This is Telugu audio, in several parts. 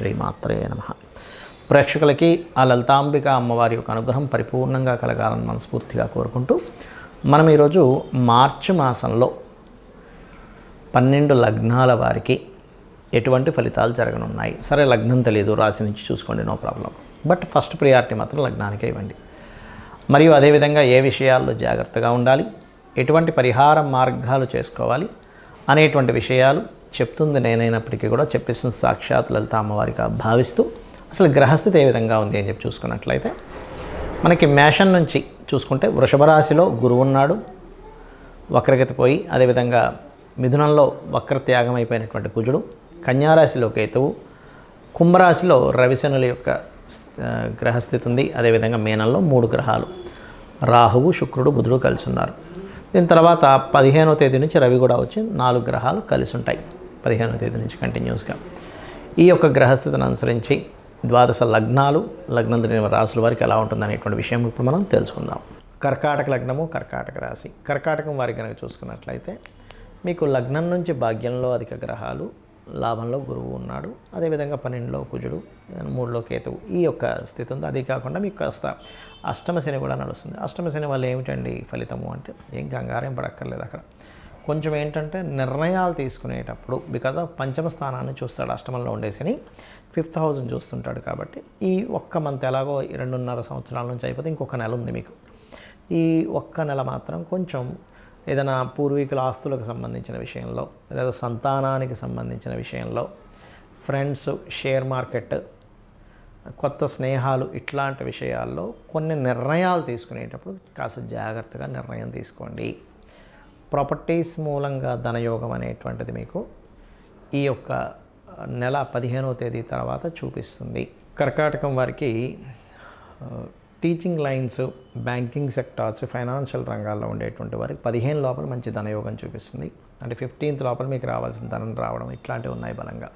శ్రీమాత్రే నమః. ప్రేక్షకులకి ఆ లలితాంబిక అమ్మవారి యొక్క అనుగ్రహం పరిపూర్ణంగా కలగాలని మనస్ఫూర్తిగా కోరుకుంటూ మనం ఈరోజు మార్చి మాసంలో 12 లగ్నాల వారికి ఎటువంటి ఫలితాలు జరగనున్నాయి. సరే, లగ్నం తెలియదు, రాశి నుంచి చూసుకోండి, no problem. But first priority మాత్రం లగ్నానికే ఇవ్వండి. మరియు అదేవిధంగా ఏ విషయాల్లో జాగ్రత్తగా ఉండాలి, ఎటువంటి పరిహార మార్గాలు చేసుకోవాలి అనేటువంటి విషయాలు చెప్తుంది నేనైనప్పటికీ కూడా చెప్పేసిన సాక్షాత్ లలిత అమ్మవారిగా భావిస్తూ అసలు గ్రహస్థితి ఏ విధంగా ఉంది అని చెప్పి చూసుకున్నట్లయితే మనకి మేషం నుంచి చూసుకుంటే వృషభ రాశిలో గురువు ఉన్నాడు, వక్రగతి పోయి. అదేవిధంగా మిథునంలో వక్రత్యాగం అయిపోయినటువంటి కుజుడు, కన్యారాశిలో కేతువు, కుంభరాశిలో రవిశనుల యొక్క గ్రహస్థితి ఉంది. అదేవిధంగా మీనంలో 3 గ్రహాలు రాహువు, శుక్రుడు, బుధుడు కలిసి ఉన్నారు. దీని తర్వాత 15వ తేదీ నుంచి రవి కూడా వచ్చి 4 గ్రహాలు కలిసి ఉంటాయి. 15వ తేదీ నుంచి కంటిన్యూస్గా ఈ యొక్క గ్రహస్థితిని అనుసరించి ద్వాదశ లగ్నాలు, లగ్నం తెలియని రాశుల వారికి ఎలా ఉంటుంది అనేటువంటి విషయం ఇప్పుడు మనం తెలుసుకుందాం. కర్కాటక లగ్నము, కర్కాటక రాశి. కర్కాటకం వారికి కనుక చూసుకున్నట్లయితే మీకు లగ్నం నుంచి భాగ్యంలో అధిక గ్రహాలు, లాభంలో గురువు ఉన్నాడు, అదేవిధంగా 12లో కుజుడు, 3లో కేతువు, ఈ యొక్క స్థితి ఉంది. అది కాకుండా మీకు కాస్త అష్టమ శని కూడా నడుస్తుంది. అష్టమ శని వల్ల ఏమిటండి ఫలితము అంటే ఏం కంగారేం పడక్కర్లేదు. అక్కడ కొంచెం ఏంటంటే నిర్ణయాలు తీసుకునేటప్పుడు బికాజ్ ఆఫ్ పంచమ స్థానాన్ని చూస్తాడు, అష్టమంలో ఉండే శని 5th హౌస్ని చూస్తుంటాడు. కాబట్టి ఈ ఒక్క మంత్ ఎలాగో 2.5 సంవత్సరాల నుంచి అయిపోతే ఇంకొక నెల ఉంది మీకు. ఈ ఒక్క నెల మాత్రం కొంచెం ఏదైనా పూర్వీకుల ఆస్తులకు సంబంధించిన విషయంలో, లేదా సంతానానికి సంబంధించిన విషయంలో, ఫ్రెండ్స్, షేర్ మార్కెట్, కొత్త స్నేహాలు, ఇట్లాంటి విషయాల్లో కొన్ని నిర్ణయాలు తీసుకునేటప్పుడు కాస్త జాగ్రత్తగా నిర్ణయం తీసుకోండి. ప్రాపర్టీస్ మూలంగా ధనయోగం అనేటువంటిది మీకు ఈ యొక్క నెల 15వ తేదీ తర్వాత చూపిస్తుంది. కర్కాటకం వారికి teaching lines, banking sectors, financial రంగాల్లో ఉండేటువంటి వారికి 15 లోపల మంచి ధనయోగం చూపిస్తుంది. అంటే 15th లోపల మీకు రావాల్సిన ధనం రావడం ఇట్లాంటివి ఉన్నాయి బలంగా.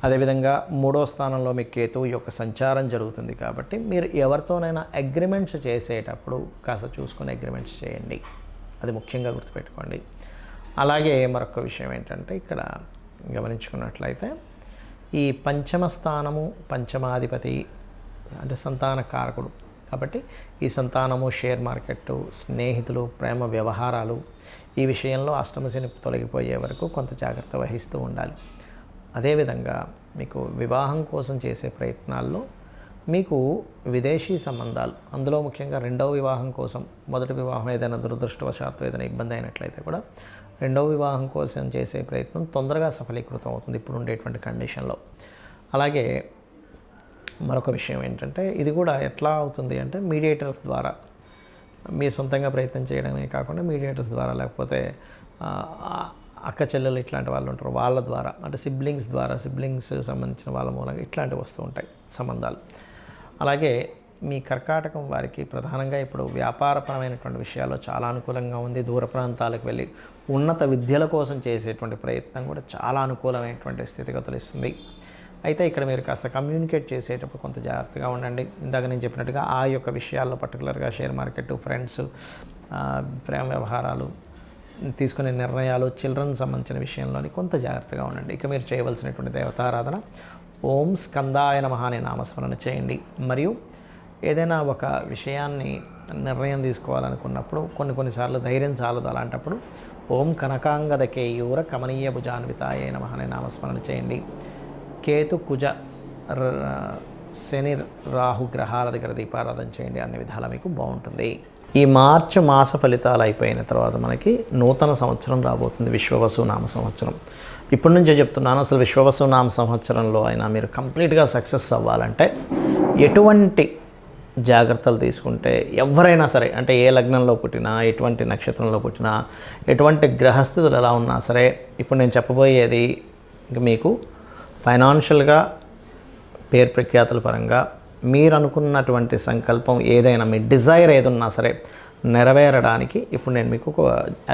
అదేవిధంగా 3వ స్థానంలో మీకు కేతువు యొక్క సంచారం జరుగుతుంది. కాబట్టి మీరు ఎవరితోనైనా అగ్రిమెంట్స్ చేసేటప్పుడు కాస్త చూసుకుని అగ్రిమెంట్స్ చేయండి, అది ముఖ్యంగా గుర్తుపెట్టుకోండి. అలాగే మరొక విషయం ఏంటంటే ఇక్కడ గమనించుకున్నట్లయితే ఈ పంచమ స్థానము, పంచమాధిపతి అంటే సంతాన కారకుడు. కాబట్టి ఈ సంతానము, షేర్ మార్కెట్, స్నేహితులు, ప్రేమ వ్యవహారాలు, ఈ విషయంలో అష్టమశని తొలగిపోయే వరకు కొంత జాగ్రత్త వహిస్తూ ఉండాలి. అదేవిధంగా మీకు వివాహం కోసం చేసే ప్రయత్నాల్లో మీకు విదేశీ సంబంధాలు, అందులో ముఖ్యంగా 2వ వివాహం కోసం, మొదటి వివాహం ఏదైనా దురదృష్టవశాత్తు ఏదైనా ఇబ్బంది అయినట్లయితే కూడా 2వ వివాహం కోసం చేసే ప్రయత్నం తొందరగా సఫలీకృతం అవుతుంది ఇప్పుడు ఉండేటువంటి కండిషన్లో. అలాగే మరొక విషయం ఏంటంటే ఇది కూడా ఎట్లా అవుతుంది అంటే మీడియేటర్స్ ద్వారా, మీ సొంతంగా ప్రయత్నం చేయడమే కాకుండా మీడియేటర్స్ ద్వారా, లేకపోతే అక్క చెల్లెలు ఇట్లాంటి వాళ్ళు ఉంటారు వాళ్ళ ద్వారా, అంటే సిబ్లింగ్స్ ద్వారా, సిబ్లింగ్స్ సంబంధించిన వాళ్ళ మూలంగా ఇట్లాంటివి వస్తూ ఉంటాయి సంబంధాలు. అలాగే మీ కర్కాటకం వారికి ప్రధానంగా ఇప్పుడు వ్యాపారపరమైనటువంటి విషయాల్లో చాలా అనుకూలంగా ఉంది. దూర ప్రాంతాలకు వెళ్ళి ఉన్నత విద్యల కోసం చేసేటువంటి ప్రయత్నం కూడా చాలా అనుకూలమైనటువంటి స్థితిగతులు ఇస్తుంది. అయితే ఇక్కడ మీరు కాస్త కమ్యూనికేట్ చేసేటప్పుడు కొంత జాగ్రత్తగా ఉండండి. ఇందాక నేను చెప్పినట్టుగా ఆ యొక్క విషయాల్లో పర్టికులర్గా షేర్ మార్కెట్, ఫ్రెండ్స్, ప్రేమ వ్యవహారాలు, తీసుకునే నిర్ణయాలు, చిల్డ్రన్ సంబంధించిన విషయంలోని కొంత జాగ్రత్తగా ఉండండి. ఇక మీరు చేయవలసినటువంటి దేవతారాధన ఓం స్కందాయ నమః అనే నామస్మరణ చేయండి. మరియు ఏదైనా ఒక విషయాన్ని నిర్ణయం తీసుకోవాలనుకున్నప్పుడు కొన్నిసార్లు ధైర్యం చాలదు. అలాంటప్పుడు ఓం కనకాంగద కేయూర కమనీయ భుజాన్వితాయ నమః అనే నామస్మరణ చేయండి. కేతు, కుజ, శని, రాహు గ్రహాల దగ్గర దీపారాధన చేయండి. అన్ని విధాలా మీకు బాగుంటుంది. ఈ మార్చి మాస ఫలితాలు అయిపోయిన తర్వాత మనకి నూతన సంవత్సరం రాబోతుంది, విశ్వవసు నామ సంవత్సరం. ఇప్పటి నుంచే చెప్తున్నాను, అసలు విశ్వవసు నామ సంవత్సరంలో అయినా మీరు కంప్లీట్గా సక్సెస్ అవ్వాలంటే ఎటువంటి జాగ్రత్తలు తీసుకుంటే ఎవరైనా సరే, అంటే ఏ లగ్నంలో పుట్టినా, ఎటువంటి నక్షత్రంలో పుట్టినా, ఎటువంటి గ్రహస్థితులు ఎలా ఉన్నా సరే, ఇప్పుడు నేను చెప్పబోయేది మీకు ఫైనాన్షియల్గా, పేరు ప్రఖ్యాతుల పరంగా మీరు అనుకున్నటువంటి సంకల్పం ఏదైనా, మీ డిజైర్ ఏదన్నా సరే నెరవేరడానికి ఇప్పుడు నేను మీకు ఒక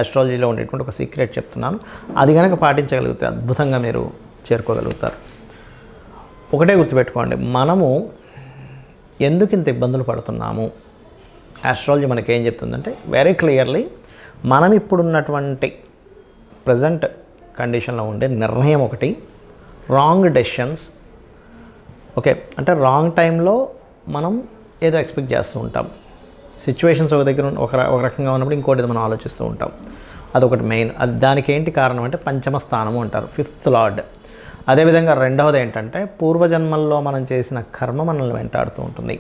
ఆస్ట్రాలజీలో ఉండేటువంటి ఒక సీక్రెట్ చెప్తున్నాను. అది కనుక పాటించగలిగితే అద్భుతంగా మీరు చేరుకోగలుగుతారు. ఒకటే గుర్తుపెట్టుకోండి, మనము ఎందుకు ఇంత ఇబ్బందులు పడుతున్నాము, ఆస్ట్రాలజీ మనకేం చెప్తుందంటే వెరీ క్లియర్లీ మనం ఇప్పుడున్నటువంటి ప్రజెంట్ కండిషన్లో ఉండే నిర్ణయం ఒకటి, రాంగ్ డెసిషన్స్, ఓకే, అంటే రాంగ్ టైంలో మనం ఏదో ఎక్స్పెక్ట్ చేస్తూ ఉంటాం. సిచ్యువేషన్స్ ఒక దగ్గర ఒక రకంగా ఉన్నప్పుడు ఇంకోటి మనం ఆలోచిస్తూ ఉంటాం. అదొకటి మెయిన్. అది దానికి ఏంటి కారణం అంటే పంచమ స్థానము అంటారు, 5th లార్డ్. అదేవిధంగా రెండవది ఏంటంటే పూర్వజన్మల్లో మనం చేసిన కర్మ మనల్ని వెంటాడుతూ ఉంటుంది.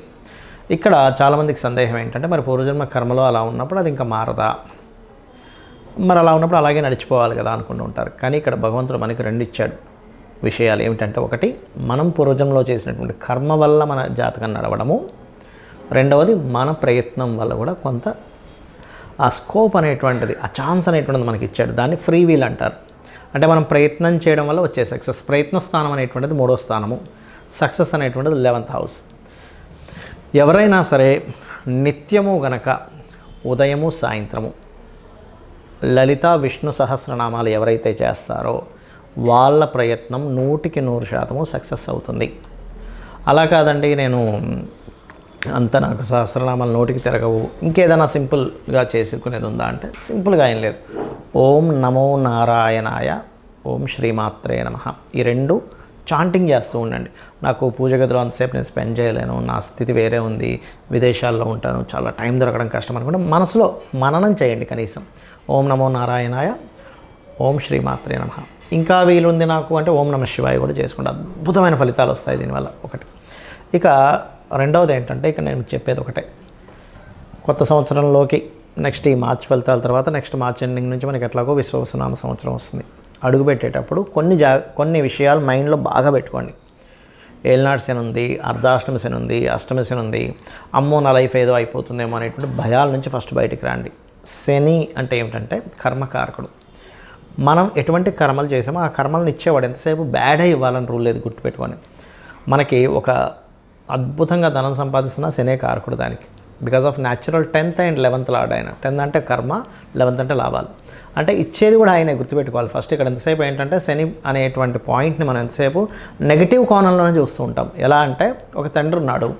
ఇక్కడ చాలామందికి సందేహం ఏంటంటే మరి పూర్వజన్మ కర్మలో అలా ఉన్నప్పుడు అది ఇంకా మారదా, మరి అలా ఉన్నప్పుడు అలాగే నడిచిపోవాలి కదా అనుకుంటూ ఉంటారు. కానీ ఇక్కడ భగవంతుడు మనకి 2 ఇచ్చాడు విషయాలు. ఏమిటంటే ఒకటి, మనం పూర్వజన్మలో చేసినటువంటి కర్మ వల్ల మన జాతకం నడవడము, రెండవది మన ప్రయత్నం వల్ల కూడా కొంత ఆ స్కోప్ అనేటువంటిది, ఆ ఛాన్స్ అనేటువంటిది మనకి ఇచ్చాడు. దాన్ని ఫ్రీ వీల్ అంటారు. అంటే మనం ప్రయత్నం చేయడం వల్ల వచ్చే సక్సెస్. ప్రయత్న స్థానం అనేటువంటిది 3వ స్థానము, సక్సెస్ అనేటువంటిది 11th హౌస్. ఎవరైనా సరే నిత్యము గనక ఉదయము సాయంత్రము లలిత విష్ణు సహస్రనామాలు ఎవరైతే చేస్తారో వాళ్ళ ప్రయత్నం 100% సక్సెస్ అవుతుంది. అలా కాదండి నేను అంత నాకు సహస్రనామాలు నోటికి తిరగవు, ఇంకేదైనా సింపుల్గా చేసుకునేది ఉందా అంటే సింపుల్గా ఏం లేదు. ఓం నమో నారాయణాయ, ఓం శ్రీమాత్రే నమః, ఈ 2 చాంటింగ్ చేస్తూ ఉండండి. నాకు పూజ గదిలో అంతసేపు నేను స్పెండ్ చేయలేను, నా స్థితి వేరే ఉంది, విదేశాల్లో ఉంటాను, చాలా టైం దొరకడం కష్టం అనుకుంటే మనసులో మననం చేయండి కనీసం. ఓం నమో నారాయణాయ, ఓం శ్రీమాత్రే నమః. ఇంకా వీలుంది నాకు అంటే ఓం నమః శివాయ కూడా చేసుకుంటే అద్భుతమైన ఫలితాలు వస్తాయి దీనివల్ల. ఒకటి. ఇక రెండవది ఏంటంటే ఇక నేను చెప్పేది ఒకటే, కొత్త సంవత్సరంలోకి నెక్స్ట్ ఈ మార్చ్ ఫలితాల తర్వాత నెక్స్ట్ మార్చ్ ఎండింగ్ నుంచి మనకి ఎట్లాగో విశ్వవసునామ సంవత్సరం వస్తుంది. అడుగుపెట్టేటప్పుడు కొన్ని విషయాలు మైండ్లో బాగా పెట్టుకోండి. ఏలినాటి శని ఉంది, అర్ధాష్టమి శని ఉంది, అష్టమి శని ఉంది, అమ్మో నా లైఫ్ ఏదో అయిపోతుందేమో అనేటువంటి భయాల నుంచి ఫస్ట్ బయటికి రండి. శని అంటే ఏమిటంటే కర్మకారకుడు. మనం ఎటువంటి కర్మలు చేసామో ఆ కర్మలను ఇచ్చేవాడు. ఎంతసేపు బ్యాడే ఇవ్వాలని రూల్ లేదు, గుర్తుపెట్టుకొని. మనకి ఒక అద్భుతంగా ధనం సంపాదిస్తున్న శనే కారకుడు దానికి. Because of natural 10th and 11th lord ఆయన. 10th అంటే కర్మ, 11th అంటే లాభాలు. అంటే ఇచ్చేది కూడా ఆయనే, గుర్తుపెట్టుకోవాలి ఫస్ట్. ఇక్కడ ఎంతసేపు ఏంటంటే శని అనేటువంటి పాయింట్ని మనం ఎంతసేపు నెగిటివ్ కోణంలోనే చూస్తూ ఉంటాం. ఎలా అంటే ఒక తండ్రి ఉన్నాడు,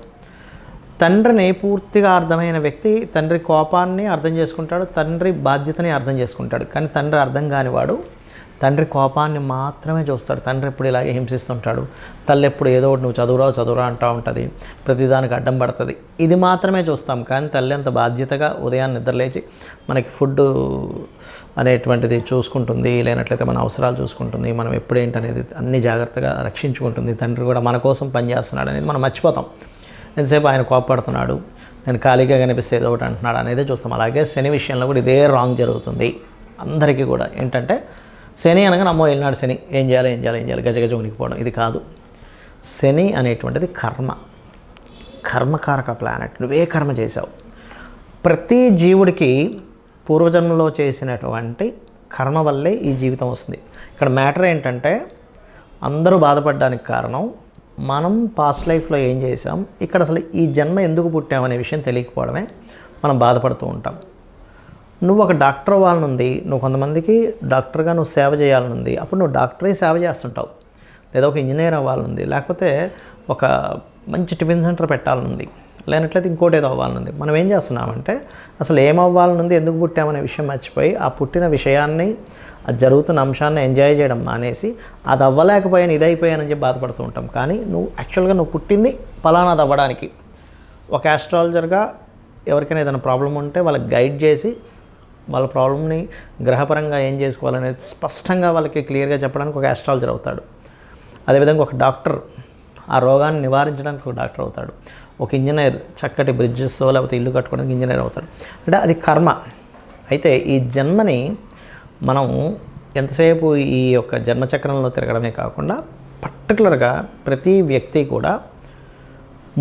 తండ్రిని పూర్తిగా అర్థమైన వ్యక్తి తండ్రి కోపాన్ని అర్థం చేసుకుంటాడు, తండ్రి బాధ్యతని అర్థం చేసుకుంటాడు. కానీ తండ్రి అర్థం కానివాడు తండ్రి కోపాన్ని మాత్రమే చూస్తాడు. తండ్రి ఎప్పుడు ఇలాగే హింసిస్తుంటాడు, తల్లి ఎప్పుడు ఏదో ఒకటి నువ్వు చదువురా అంటూ ఉంటుంది, ప్రతిదానికి అడ్డం పడుతుంది. ఇది మాత్రమే చూస్తాం. కానీ తల్లి అంత బాధ్యతగా ఉదయాన్ని నిద్రలేచి మనకి ఫుడ్ అనేటువంటిది చూసుకుంటుంది, లేనట్లయితే మన అవసరాలు చూసుకుంటుంది, మనం ఎప్పుడేంటనేది అన్ని జాగ్రత్తగా రక్షించుకుంటుంది. తండ్రి కూడా మన కోసం పనిచేస్తున్నాడు అనేది మనం మర్చిపోతాం. ఎంతసేపు ఆయన కోపడుతున్నాడు, నేను ఖాళీగా కనిపిస్తే ఏదో ఒకటి అంటున్నాడు అనేది చూస్తాం. అలాగే శని విషయంలో కూడా ఇదే రాంగ్ జరుగుతుంది అందరికీ కూడా. ఏంటంటే శని అనగా నమ్మో వెళ్ళినాడు శని, ఏం చేయాలి గజగజ ఉనికిపోవడం. ఇది కాదు. శని అనేటువంటిది కర్మకారక ప్లానెట్. నువ్వే కర్మ చేశావు. ప్రతి జీవుడికి పూర్వజన్మలో చేసినటువంటి కర్మ వల్లే ఈ జీవితం వస్తుంది. ఇక్కడ మ్యాటర్ ఏంటంటే అందరూ బాధపడడానికి కారణం మనం పాస్ట్ లైఫ్లో ఏం చేసాం, ఇక్కడ అసలు ఈ జన్మ ఎందుకు పుట్టామనే విషయం తెలియకపోవడమే మనం బాధపడుతూ ఉంటాం. నువ్వు ఒక డాక్టర్ అవ్వాలనుంది, నువ్వు కొంతమందికి డాక్టర్గా నువ్వు సేవ చేయాలనుంది, అప్పుడు నువ్వు డాక్టరే సేవ చేస్తుంటావు. లేదా ఒక ఇంజనీర్ అవ్వాలనుంది, లేకపోతే ఒక మంచి టిఫిన్ సెంటర్ పెట్టాలనుంది, లేనట్లయితే ఇంకోటి ఏదో అవ్వాలనుంది. మనం ఏం చేస్తున్నామంటే అసలు ఏమవ్వాలనుంది, ఎందుకు పుట్టామనే విషయం మర్చిపోయి ఆ పుట్టిన విషయాన్ని, అది జరుగుతున్న అంశాన్ని ఎంజాయ్ చేయడం మానేసి అది అవ్వలేకపోయాను, ఇది అయిపోయానని చెప్పి బాధపడుతూ ఉంటాం. కానీ యాక్చువల్గా నువ్వు పుట్టింది ఫలానాది అవ్వడానికి. ఒక ఆస్ట్రాలజర్గా ఎవరికైనా ఏదైనా ప్రాబ్లం ఉంటే వాళ్ళకి గైడ్ చేసి వాళ్ళ ప్రాబ్లమ్ని గ్రహపరంగా ఏం చేసుకోవాలనేది స్పష్టంగా వాళ్ళకి క్లియర్గా చెప్పడానికి ఒక ఆస్ట్రాలజర్ అవుతాడు. అదేవిధంగా ఒక డాక్టర్ ఆ రోగాన్ని నివారించడానికి ఒక డాక్టర్ అవుతాడు. ఒక ఇంజనీర్ చక్కటి బ్రిడ్జెస్ లేకపోతే ఇల్లు కట్టుకోవడానికి ఇంజనీర్ అవుతాడు. అంటే అది కర్మ. అయితే ఈ జన్మని మనం ఎంతసేపు ఈ యొక్క జన్మచక్రంలో తిరగడమే కాకుండా పర్టికులర్గా ప్రతి వ్యక్తి కూడా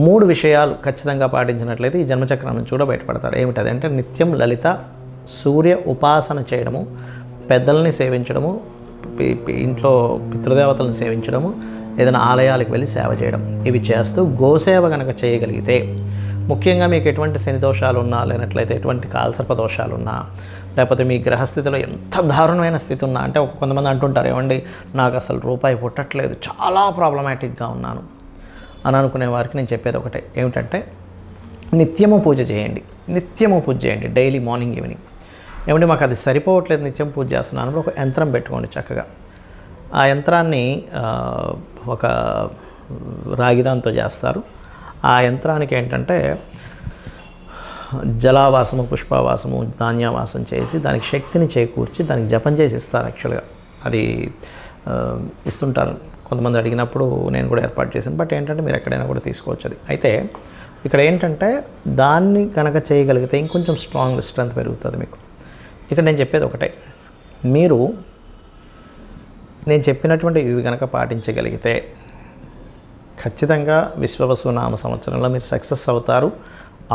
3 విషయాలు ఖచ్చితంగా పాటించినట్లయితే ఈ జన్మచక్రం నుంచి కూడా బయటపడతాడు. ఏమిటది అంటే నిత్యం లలిత సూర్య ఉపాసన చేయడము, పెద్దల్ని సేవించడము, ఇంట్లో పితృదేవతలను సేవించడము, ఏదైనా ఆలయాలకు వెళ్ళి సేవ చేయడం. ఇవి చేస్తూ గోసేవ కనుక చేయగలిగితే, ముఖ్యంగా మీకు ఎటువంటి శని దోషాలు ఉన్నా, లేనట్లయితే ఎటువంటి కాలసర్ప దోషాలు ఉన్నా, లేకపోతే మీ గ్రహస్థితిలో ఎంత దారుణమైన స్థితి ఉన్నా, అంటే కొంతమంది అంటుంటారు ఏమండి నాకు అసలు రూపాయి పుట్టట్లేదు, చాలా ప్రాబ్లమాటిక్గా ఉన్నాను అని అనుకునే వారికి నేను చెప్పేది ఒకటే, ఏమిటంటే నిత్యము పూజ చేయండి డైలీ మార్నింగ్ ఈవినింగ్. ఏమంటే మాకు అది సరిపోవట్లేదు, నిత్యం పూజ చేస్తున్నాను, ఒక యంత్రం పెట్టుకోండి చక్కగా. ఆ యంత్రాన్ని ఒక రాగిదాంతో చేస్తారు. ఆ యంత్రానికి ఏంటంటే జలావాసము, పుష్పవాసము, ధాన్యవాసం చేసి దానికి శక్తిని చేకూర్చి దానికి జపం చేసి ఇస్తారు. యాక్చువల్గా అది ఇస్తుంటారు. కొంతమంది అడిగినప్పుడు నేను కూడా ఏర్పాటు చేశాను. బట్ ఏంటంటే మీరు ఎక్కడైనా కూడా తీసుకోవచ్చు అది. అయితే ఇక్కడ ఏంటంటే దాన్ని కనుక చేయగలిగితే ఇంకొంచెం స్ట్రెంత్ పెరుగుతుంది మీకు. ఇక్కడ నేను చెప్పేది ఒకటే, మీరు నేను చెప్పినటువంటి ఇవి కనుక పాటించగలిగితే ఖచ్చితంగా విశ్వవసు నామ సంవత్సరంలో మీరు సక్సెస్ అవుతారు.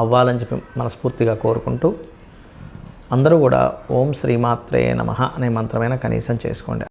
అవ్వాలని చెప్పి మనస్ఫూర్తిగా కోరుకుంటూ అందరూ కూడా ఓం శ్రీమాత్రే నమః అనే మంత్రమైన కనీసం చేసుకోండి.